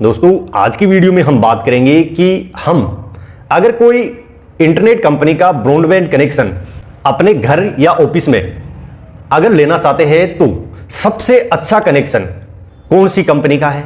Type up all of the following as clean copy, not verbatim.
दोस्तों आज की वीडियो में हम बात करेंगे कि हम अगर कोई इंटरनेट कंपनी का ब्रॉडबैंड कनेक्शन अपने घर या ऑफिस में अगर लेना चाहते हैं तो सबसे अच्छा कनेक्शन कौन सी कंपनी का है,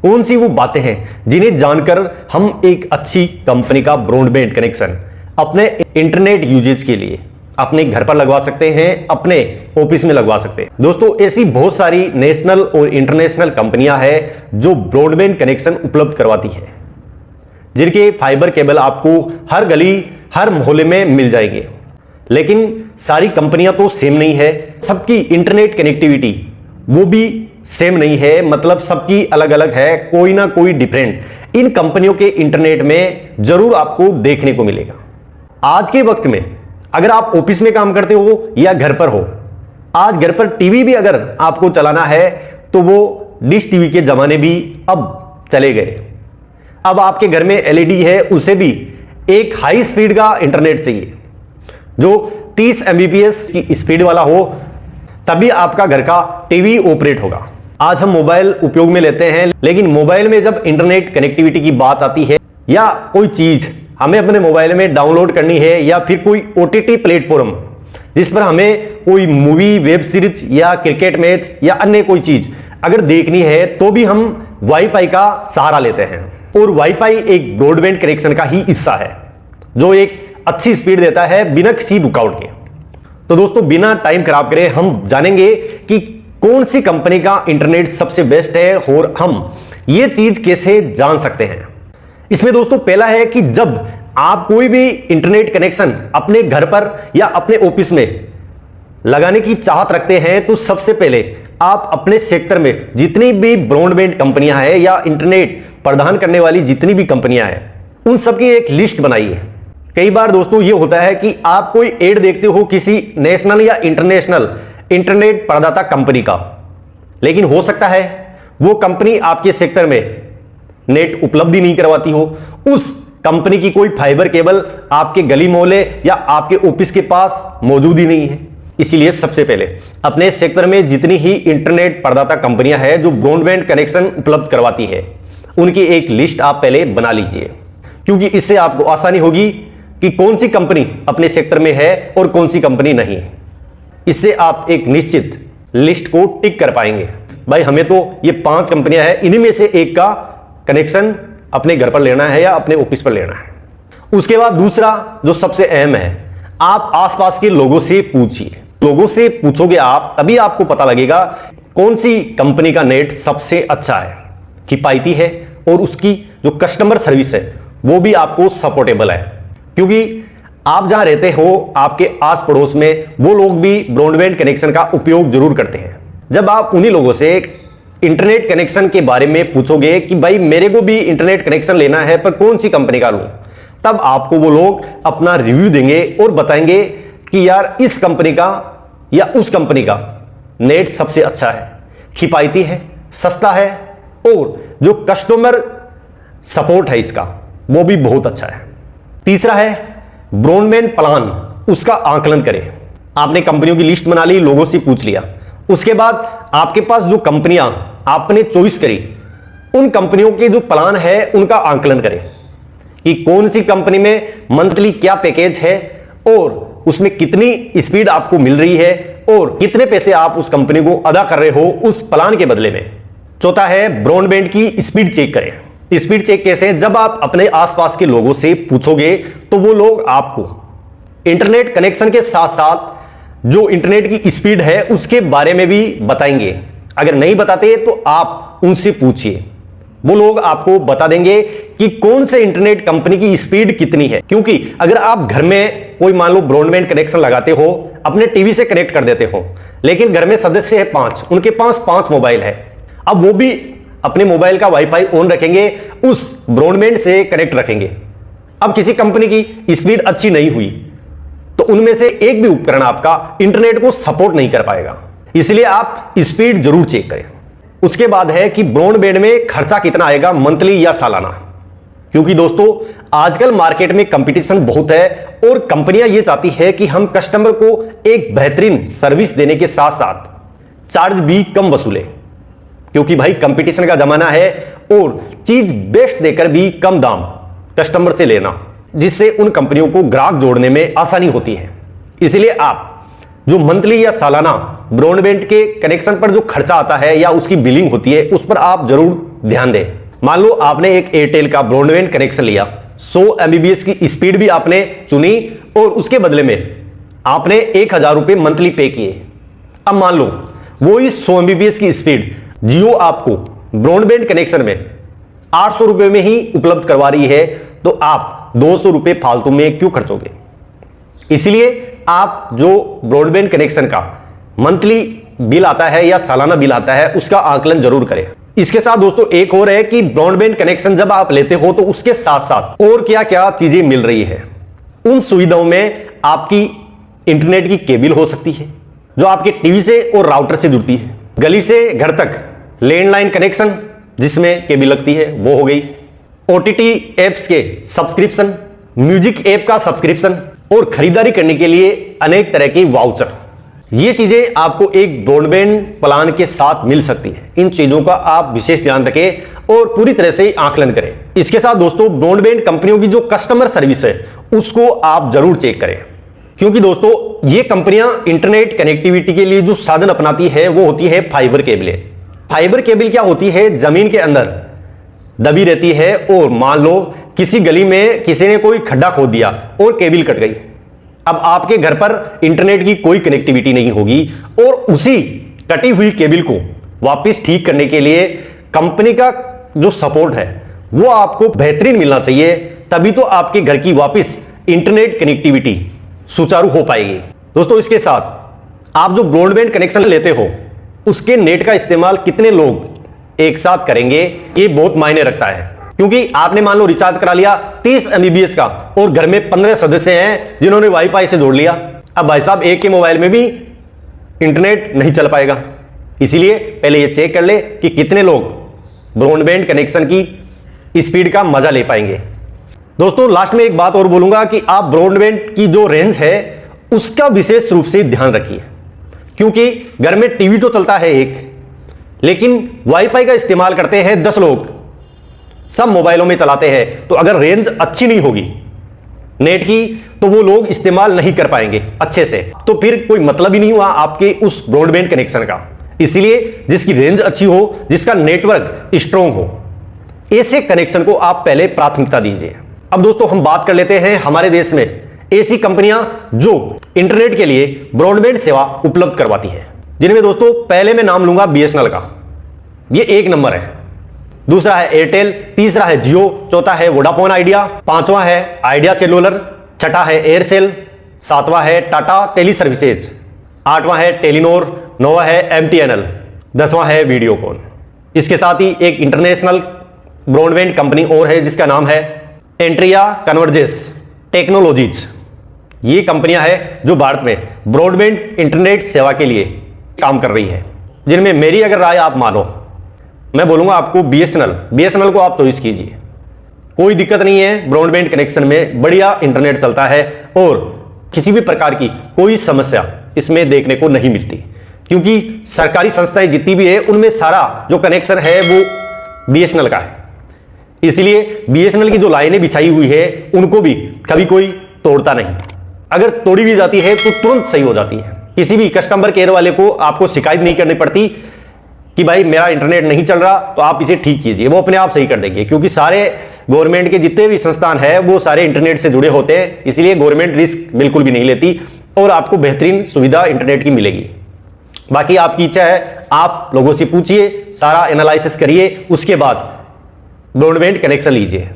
कौन सी वो बातें हैं जिन्हें जानकर हम एक अच्छी कंपनी का ब्रॉडबैंड कनेक्शन अपने इंटरनेट यूजेज के लिए अपने घर पर लगवा सकते हैं, अपने ऑफिस में लगवा सकते हैं। दोस्तों ऐसी बहुत सारी नेशनल और इंटरनेशनल कंपनियां हैं जो ब्रॉडबैंड कनेक्शन उपलब्ध करवाती है, जिनके फाइबर केबल आपको हर गली हर मोहल्ले में मिल जाएंगे। लेकिन सारी कंपनियां तो सेम नहीं है, सबकी इंटरनेट कनेक्टिविटी वो भी सेम नहीं है, मतलब सबकी अलग अलग है, कोई ना कोई डिफरेंट इन कंपनियों के इंटरनेट में जरूर आपको देखने को मिलेगा। आज के वक्त में अगर आप ऑफिस में काम करते हो या घर पर हो, आज घर पर टीवी भी अगर आपको चलाना है तो वो डिश टीवी के जमाने भी अब चले गए। अब आपके घर में एलईडी है, उसे भी एक हाई स्पीड का इंटरनेट चाहिए जो 30 एमबीपीएस की स्पीड वाला हो, तभी आपका घर का टीवी ऑपरेट होगा। आज हम मोबाइल उपयोग में लेते हैं, लेकिन मोबाइल में जब इंटरनेट कनेक्टिविटी की बात आती है या कोई चीज हमें अपने मोबाइल में डाउनलोड करनी है या फिर कोई ओटीटी प्लेटफॉर्म जिस पर हमें कोई मूवी, वेब सीरीज या क्रिकेट मैच या अन्य कोई चीज अगर देखनी है तो भी हम वाईफाई का सहारा लेते हैं। और वाईफाई एक ब्रॉडबैंड कनेक्शन का ही हिस्सा है जो एक अच्छी स्पीड देता है बिना किसी रुकावट के। तो दोस्तों बिना टाइम खराब करे हम जानेंगे कि कौन सी कंपनी का इंटरनेट सबसे बेस्ट है और हम ये चीज कैसे जान सकते हैं। इसमें दोस्तों पहला है कि जब आप कोई भी इंटरनेट कनेक्शन अपने घर पर या अपने ऑफिस में लगाने की चाहत रखते हैं तो सबसे पहले आप अपने सेक्टर में जितनी भी ब्रॉडबैंड कंपनियां हैं या इंटरनेट प्रदान करने वाली जितनी भी कंपनियां हैं उन सबकी एक लिस्ट बनाइए। कई बार दोस्तों ये होता है कि आप कोई एड देखते हो किसी नेशनल या इंटरनेशनल इंटरनेट प्रदाता कंपनी का, लेकिन हो सकता है वो कंपनी आपके सेक्टर में नेट उपलब्ध ही नहीं करवाती हो, उस कंपनी की कोई फाइबर केबल आपके गली मोहल्ले या आपके ऑफिस के पास मौजूद ही नहीं है। इसीलिए सबसे पहले अपने सेक्टर में जितनी ही इंटरनेट प्रदाता कंपनियां हैं जो ब्रॉडबैंड कनेक्शन उपलब्ध करवाती है उनकी एक लिस्ट आप पहले बना लीजिए, क्योंकि इससे आपको आसानी होगी कि कौन सी कंपनी अपने सेक्टर में है और कौन सी कंपनी नहीं। इससे आप एक निश्चित लिस्ट को टिक कर पाएंगे, भाई हमें तो ये 5 कंपनियां हैं, इन्हीं में से एक का कनेक्शन अपने घर पर लेना है या अपने ऑफिस पर लेना है। उसके बाद दूसरा जो सबसे अहम है, आप आसपास के लोगों से पूछिए। लोगों से पूछोगे आप तभी आपको पता लगेगा कौन सी कंपनी का नेट सबसे अच्छा है, किफायती है और उसकी जो कस्टमर सर्विस है वो भी आपको सपोर्टेबल है। क्योंकि आप जहां रहते हो आपके आस पड़ोस में वो लोग भी ब्रॉडबैंड कनेक्शन का उपयोग जरूर करते हैं। जब आप उन्हीं लोगों से इंटरनेट कनेक्शन के बारे में पूछोगे कि भाई मेरे को भी इंटरनेट कनेक्शन लेना है पर कौन सी कंपनी का लूं, तब आपको वो लोग अपना रिव्यू देंगे और बताएंगे कि यार इस कंपनी का या उस कंपनी का नेट सबसे अच्छा है, किफायती है, सस्ता है और जो कस्टमर सपोर्ट है इसका वो भी बहुत अच्छा है। तीसरा है ब्रॉडबैंड प्लान, उसका आकलन करें। आपने कंपनियों की लिस्ट बना ली, लोगों से पूछ लिया, उसके बाद आपके पास जो कंपनियां आपने चॉइस करी उन कंपनियों के जो प्लान है उनका आकलन करें कि कौन सी कंपनी में मंथली क्या पैकेज है और उसमें कितनी स्पीड आपको मिल रही है और कितने पैसे आप उस कंपनी को अदा कर रहे हो उस प्लान के बदले में। चौथा है ब्रॉडबैंड की स्पीड चेक करें। स्पीड चेक कैसे? जब आप अपने आसपास के लोगों से पूछोगे तो वो लोग आपको इंटरनेट कनेक्शन के साथ साथ जो इंटरनेट की स्पीड है उसके बारे में भी बताएंगे। अगर नहीं बताते तो आप उनसे पूछिए, वो लोग आपको बता देंगे कि कौन से इंटरनेट कंपनी की स्पीड कितनी है। क्योंकि अगर आप घर में कोई मान लो ब्रॉडबैंड कनेक्शन लगाते हो, अपने टीवी से कनेक्ट कर देते हो, लेकिन घर में सदस्य है 5, उनके पास 5 मोबाइल है, अब वो भी अपने मोबाइल का वाईफाई ऑन रखेंगे, उस ब्रॉडबैंड से कनेक्ट रखेंगे। अब किसी कंपनी की स्पीड अच्छी नहीं हुई तो उनमें से एक भी उपकरण आपका इंटरनेट को सपोर्ट नहीं कर पाएगा, इसलिए आप स्पीड जरूर चेक करें। उसके बाद है कि ब्रॉडबैंड में खर्चा कितना आएगा, मंथली या सालाना। क्योंकि दोस्तों आजकल मार्केट में कंपटीशन बहुत है और कंपनियां ये चाहती है कि हम कस्टमर को एक बेहतरीन सर्विस देने के साथ साथ चार्ज भी कम वसूलें। क्योंकि भाई कंपटीशन का जमाना है और चीज बेस्ट देकर भी कम दाम कस्टमर से लेना, जिससे उन कंपनियों को ग्राहक जोड़ने में आसानी होती है। इसलिए आप जो मंथली या सालाना ब्रॉडबैंड के कनेक्शन पर जो खर्चा आता है या उसकी बिलिंग होती है, उस पर आप जरूर ध्यान दें। मान लो आपने एक एयरटेल का ब्रॉडबैंड कनेक्शन लिया, 100 MBPS की स्पीड भी आपने चुनी और उसके बदले में आपने 1000 रुपये मंथली पे किए। अब मान लो वो इस 100 MBPS की स्पीड जियो आपको ब्रॉडबैंड कनेक्शन में 800 रुपये में ही उपलब्ध करवा रही है, तो आप 200 रुपये फालतू में क्यों खर्चोगे? इसलिए आप जो ब्रॉडबैंड कनेक्शन का मंथली बिल आता है या सालाना बिल आता है, उसका आकलन जरूर करें। इसके साथ दोस्तों एक और है कि ब्रॉडबैंड कनेक्शन जब आप लेते हो तो उसके साथ साथ और क्या क्या चीजें मिल रही है। उन सुविधाओं में आपकी इंटरनेट की केबल हो सकती है जो आपके टीवी से और राउटर से जुड़ती है, गली से घर तक लैंडलाइन कनेक्शन जिसमें केबल लगती है वो हो गई, OTT एप्स के सब्सक्रिप्शन, म्यूजिक ऐप का सब्सक्रिप्शन और खरीदारी करने के लिए अनेक तरह की वाउचर। ये चीजें आपको एक ब्रॉडबैंड प्लान के साथ मिल सकती है। इन चीजों का आप विशेष ध्यान रखें और पूरी तरह से आकलन करें। इसके साथ दोस्तों ब्रॉडबैंड कंपनियों की जो कस्टमर सर्विस है उसको आप जरूर चेक करें, क्योंकि दोस्तों ये कंपनियां इंटरनेट कनेक्टिविटी के लिए जो साधन अपनाती है वो होती है फाइबर केबलें। फाइबर केबल क्या होती है, जमीन के अंदर दबी रहती है और मान लो किसी गली में किसी ने कोई खड्डा खोद दिया और केबल कट गई। अब आपके घर पर इंटरनेट की कोई कनेक्टिविटी नहीं होगी और उसी कटी हुई केबल को वापस ठीक करने के लिए कंपनी का जो सपोर्ट है वो आपको बेहतरीन मिलना चाहिए, तभी तो आपके घर की वापस इंटरनेट कनेक्टिविटी सुचारू हो पाएगी। दोस्तों इसके साथ आप जो ब्रॉडबैंड कनेक्शन लेते हो उसके नेट का इस्तेमाल कितने लोग एक साथ करेंगे ये बहुत मायने रखता है, क्योंकि आपने मान लो रिचार्ज करा लिया 30 MBPS का और घर में 15 सदस्य हैं जिन्होंने वाईफाई से जोड़ लिया। अब भाई साहब एक के मोबाइल में भी इंटरनेट नहीं चल पाएगा, इसीलिए पहले ये चेक कर ले कि कितने लोग ब्रॉडबैंड कनेक्शन की स्पीड का मजा ले पाएंगे। दोस्तों लास्ट में एक बात और बोलूंगा कि आप ब्रॉडबैंड की जो रेंज है उसका विशेष रूप से ध्यान रखिए, क्योंकि घर में टीवी तो चलता है एक, लेकिन वाईफाई का इस्तेमाल करते हैं 10 लोग, सब मोबाइलों में चलाते हैं, तो अगर रेंज अच्छी नहीं होगी नेट की तो वो लोग इस्तेमाल नहीं कर पाएंगे अच्छे से, तो फिर कोई मतलब ही नहीं हुआ आपके उस ब्रॉडबैंड कनेक्शन का। इसीलिए जिसकी रेंज अच्छी हो, जिसका नेटवर्क स्ट्रांग हो, ऐसे कनेक्शन को आप पहले प्राथमिकता दीजिए। अब दोस्तों हम बात कर लेते हैं हमारे देश में ऐसी कंपनियां जो इंटरनेट के लिए ब्रॉडबैंड सेवा उपलब्ध करवाती है, जिनमें दोस्तों पहले मैं नाम लूंगा BSNL का, ये 1 नंबर है। दूसरा है एयरटेल, तीसरा है जियो, चौथा है वोडाफोन आइडिया, पांचवा है आइडिया सेलुलर, छठा है एयरसेल, सातवां है टाटा टेली सर्विसेज, आठवां है टेलीनोर, नौवां है MTNL, 10वां है वीडियोकॉन। इसके साथ ही एक इंटरनेशनल ब्रॉडबैंड कंपनी और है जिसका नाम है एंट्रिया कन्वर्जेंस टेक्नोलॉजीज। ये कंपनियां हैं जो भारत में ब्रॉडबैंड इंटरनेट सेवा के लिए काम कर रही है, जिनमें मेरी अगर राय आप मानो, मैं बोलूंगा आपको BSNL को आप चॉइस कीजिए। कोई दिक्कत नहीं है, ब्रॉडबैंड कनेक्शन में बढ़िया इंटरनेट चलता है और किसी भी प्रकार की कोई समस्या इसमें देखने को नहीं मिलती, क्योंकि सरकारी संस्थाएं जितनी भी है उनमें सारा जो कनेक्शन है वो BSNL का है। इसलिए BSNL की जो लाइनें बिछाई हुई है उनको भी कभी कोई तोड़ता नहीं, अगर तोड़ी भी जाती है तो तुरंत सही हो जाती है। किसी भी कस्टमर केयर वाले को आपको शिकायत नहीं करनी पड़ती कि भाई मेरा इंटरनेट नहीं चल रहा तो आप इसे ठीक कीजिए, वो अपने आप सही कर देंगे, क्योंकि सारे गवर्नमेंट के जितने भी संस्थान हैं वो सारे इंटरनेट से जुड़े होते हैं। इसलिए गवर्नमेंट रिस्क बिल्कुल भी नहीं लेती और आपको बेहतरीन सुविधा इंटरनेट की मिलेगी। बाकी आपकी इच्छा है, आप लोगों से पूछिए, सारा एनालिसिस करिए, उसके बाद ब्रॉडबैंड कनेक्शन लीजिए।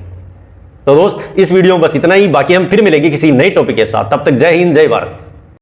तो दोस्त इस वीडियो में बस इतना ही, बाकी हम फिर मिलेंगे किसी नए टॉपिक के साथ। तब तक जय हिंद, जय भारत।